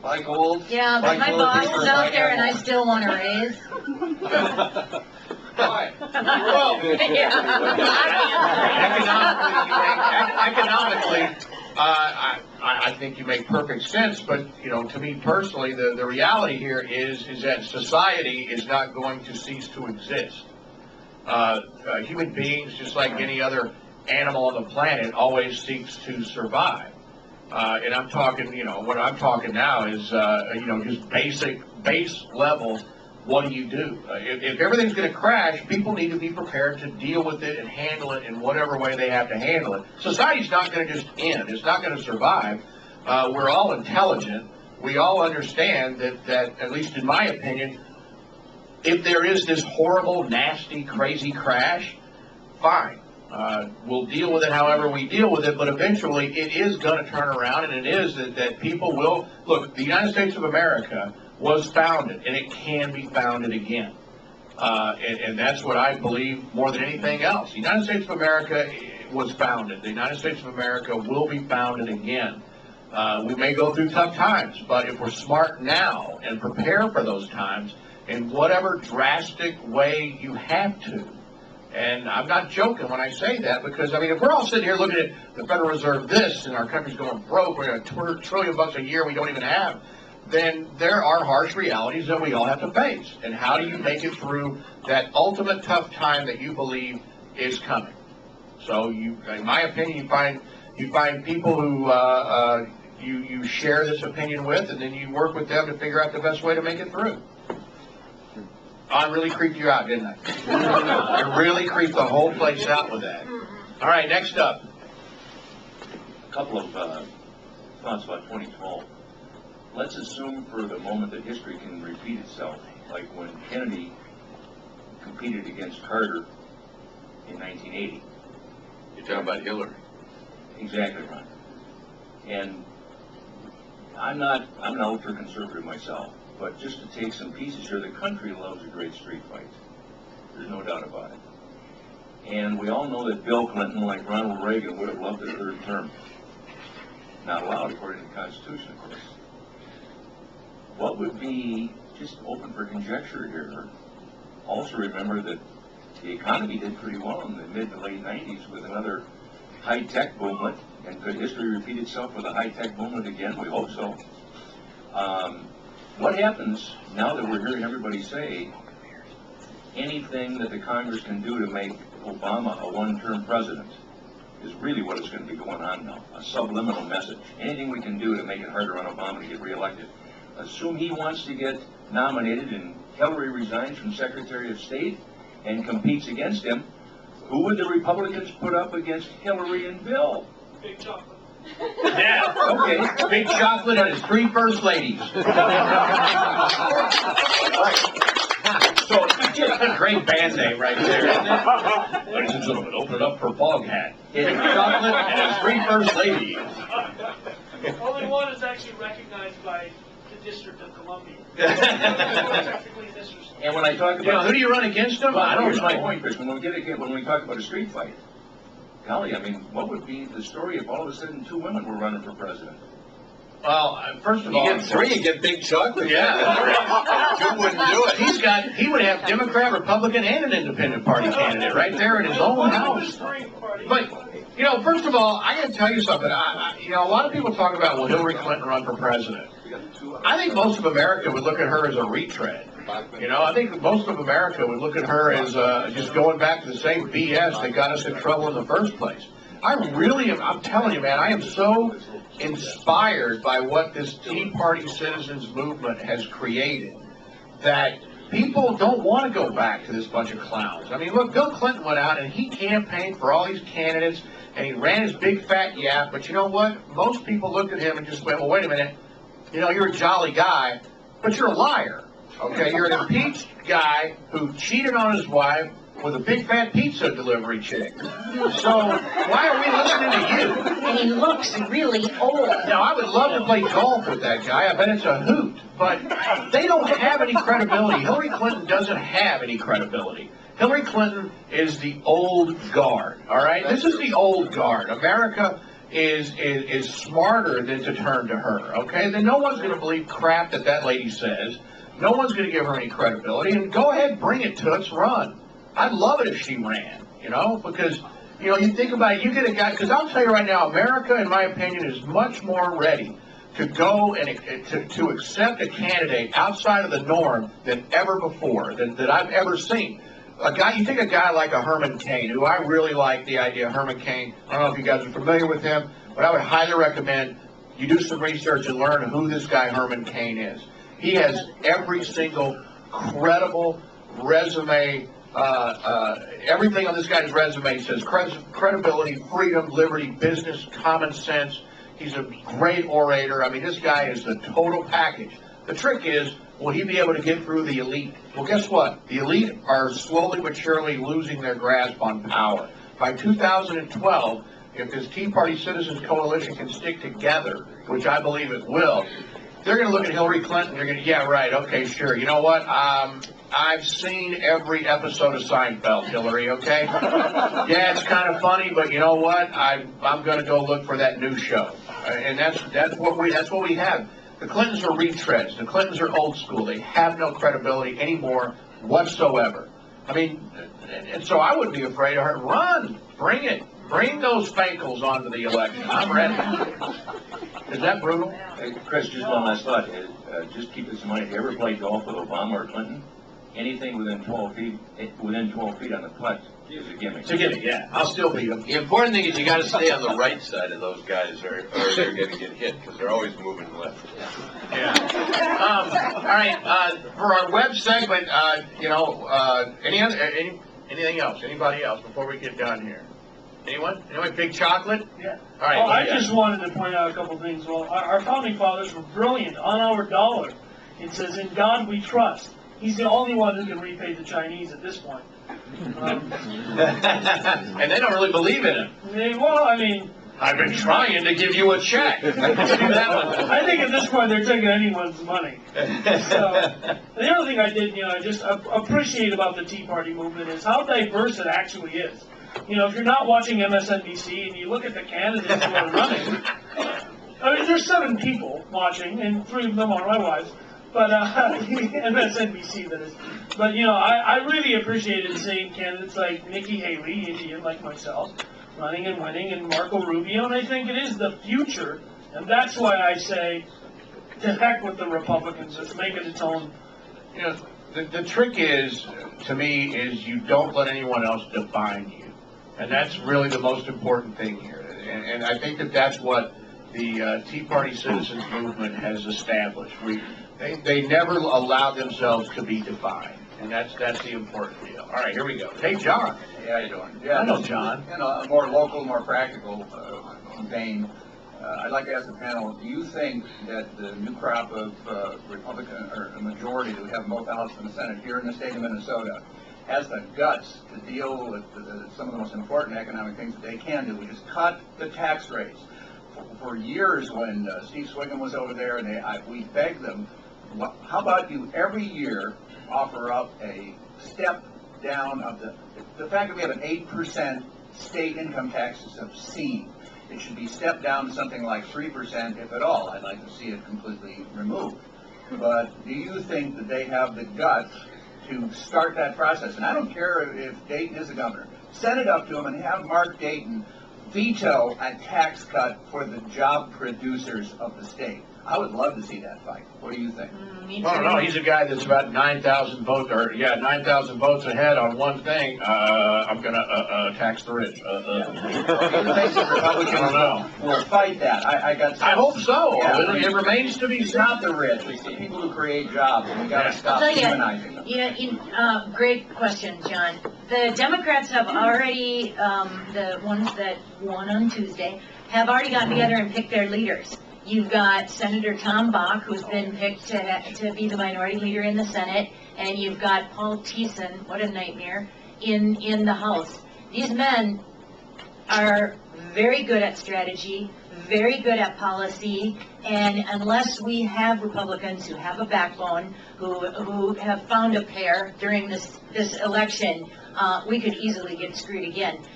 Like old. Yeah, but my boss is out there and I still want a raise. Why? Well, economically, I think you make perfect sense. But to me personally, the reality here is that society is not going to cease to exist. Human beings, just like any other animal on the planet, always seeks to survive. And I'm talking, what I'm talking now is, just base level. What do you do? If everything's going to crash, people need to be prepared to deal with it and handle it in whatever way they have to handle it. Society's not going to just end. It's not going to survive. We're all intelligent. We all understand that, at least in my opinion, if there is this horrible, nasty, crazy crash, fine. We'll deal with it however we deal with it, but eventually it is going to turn around, and it is that people will... Look, the United States of America was founded, and it can be founded again. And that's what I believe more than anything else. The United States of America was founded. The United States of America will be founded again. We may go through tough times, but if we're smart now and prepare for those times in whatever drastic way you have to, and I'm not joking when I say that, because, if we're all sitting here looking at the Federal Reserve this, and our country's going broke, we're going to $1 trillion a year we don't even have, then there are harsh realities that we all have to face. And how do you make it through that ultimate tough time that you believe is coming? So in my opinion, you find people who you share this opinion with, and then you work with them to figure out the best way to make it through. I really creeped you out, didn't I? I really creeped the whole place out with that. All right, next up. A couple of thoughts about 2012. Let's assume for the moment that history can repeat itself, like when Kennedy competed against Carter in 1980. You're talking about Hillary. Exactly, Ron. And I'm an ultra-conservative myself, but just to take some pieces here, the country loves a great street fight. There's no doubt about it. And we all know that Bill Clinton, like Ronald Reagan, would have loved a third term. Not allowed according to the Constitution, of course. What would be, just open for conjecture here, also remember that the economy did pretty well in the mid to late 90s with another high-tech boomlet, and could history repeat itself with a high-tech boomlet again? We hope so. What happens now that we're hearing everybody say anything that the Congress can do to make Obama a one-term president is really what is going to be going on now, a subliminal message. Anything we can do to make it harder on Obama to get reelected. Assume he wants to get nominated and Hillary resigns from Secretary of State and competes against him. Who would the Republicans put up against Hillary and Bill? Big chocolate. Yeah, okay. Big chocolate and his 3 first ladies. So, just a great band name right there, isn't it? Ladies and gentlemen, open it up for Foghat. Big chocolate and his 3 first ladies. Only one is actually recognized by the District of Columbia. Technically, and when I talk about, who do you run against them? Well, I don't know my point, Chris. When we talk about a street fight, golly, what would be the story if all of a sudden 2 women were running for president? Well, first of all, you get 3, you get big chocolate. Yeah, Who wouldn't do it? He would have Democrat, Republican, and an independent party candidate right there in his own house. But first of all, I got to tell you something. A lot of people talk about will Hillary Clinton run for president. I think most of America would look at her as a retread. I think most of America would look at her as just going back to the same BS that got us in trouble in the first place. I'm telling you, man, I am so inspired by what this Tea Party Citizens Movement has created that people don't want to go back to this bunch of clowns. Look, Bill Clinton went out and he campaigned for all these candidates and he ran his big fat yap, but you know what? Most people looked at him and just went, well, wait a minute, you're a jolly guy, but you're a liar. Okay, you're an impeached guy who cheated on his wife with a big fat pizza delivery chick. So why are we listening to you? And he looks really old. Now, I would love to play golf with that guy. I bet it's a hoot. But they don't have any credibility. Hillary Clinton doesn't have any credibility. Hillary Clinton is the old guard, all right? This is the old guard. America is smarter than to turn to her, okay? Then no one's going to believe crap that lady says. No one's going to give her any credibility. And go ahead, bring it, Toots, run. I'd love it if she ran, because, you think about it, you get a guy, because I'll tell you right now, America, in my opinion, is much more ready to go and to accept a candidate outside of the norm than ever before, that I've ever seen. You think a guy like a Herman Cain, who I really like the idea of Herman Cain. I don't know if you guys are familiar with him, but I would highly recommend you do some research and learn who this guy Herman Cain is. He has every single credible resume. Everything on this guy's resume says credibility, freedom, liberty, business, common sense. He's a great orator. I mean, this guy is the total package. The trick is, will he be able to get through the elite? Well, guess what? The elite are slowly but surely losing their grasp on power. By 2012, if this Tea Party Citizens Coalition can stick together, which I believe it will, they're going to look at Hillary Clinton. They're going to, yeah, right, okay, sure. You know what? I've seen every episode of Seinfeld, Hillary, okay? Yeah, it's kind of funny, but you know what? I'm going to go look for that new show. And that's what we have. The Clintons are retreads. The Clintons are old school. They have no credibility anymore whatsoever. I mean, and so I wouldn't be afraid of her. Run, bring it. Bring those fankles onto the election. I'm ready. Is that brutal? Hey, Chris, just one last thought. Just keep this in mind. If you ever played golf with Obama or Clinton, anything within 12 feet on the putt is a gimmick. It's a gimmick, yeah. I'll still beat them. The important thing is you got to stay on the right side of those guys, or they're going to get hit because they're always moving left. Yeah. All right. For our web segment, anything else? Anybody else before we get done here? Anyone? Big chocolate? Yeah. All right. Well, I just wanted to point out a couple things. Well, our founding fathers were brilliant. On our dollar, it says, "In God we trust." He's the only one who can repay the Chinese at this point. And they don't really believe in him. Well, I mean, I've been trying to give you a check. I think at this point they're taking anyone's money. So, the other thing I did, I just appreciate about the Tea Party movement is how diverse it actually is. If you're not watching MSNBC and you look at the candidates who are running, I mean, there's 7 people watching, and 3 of them are my wives. But MSNBC, that is. But I really appreciated seeing candidates like Nikki Haley, Indian like myself, running and winning, and Marco Rubio, and I think it is the future, and that's why I say, to heck with the Republicans, let's make it its own. The trick is, to me, is you don't let anyone else define you, and that's really the most important thing here. And I think that's what the Tea Party Citizens Movement has established. They never allow themselves to be defined, and that's the important deal. All right, here we go. Hey, John. Hey, how you doing? Yeah, I know John. In a more local, more practical vein, I'd like to ask the panel, do you think that the new crop of Republican, or a majority that we have in both the House and the Senate here in the state of Minnesota, has the guts to deal with some of the most important economic things that they can do, which is cut the tax rates? For years, when Steve Swiggum was over there, and we begged them, how about you every year offer up a step down of the fact that we have an 8% state income tax is obscene. It should be stepped down to something like 3%, if at all. I'd like to see it completely removed. But do you think that they have the guts to start that process? And I don't care if Dayton is the governor. Send it up to him and have Mark Dayton veto a tax cut for the job producers of the state. I would love to see that fight. What do you think? Me Well, too. no, he's a guy that's about 9,000 votes, 9,000 votes ahead on one thing. I'm going to tax the rich. Do you think the Republicans I don't know. will fight that? I hope so. Yeah. It remains to be It's seen. not the rich. It's the people who create jobs, and we got to Yeah. stop I'll tell demonizing you, them. great question, John. The Democrats have already, the ones that won on Tuesday, have already gotten together and picked their leaders. You've got Senator Tom Bach, who's been picked to be the minority leader in the Senate, and you've got Paul Thiessen, what a nightmare, in the House. These men are very good at strategy, very good at policy, and unless we have Republicans who have a backbone, who have found a pair during this election, we could easily get screwed again.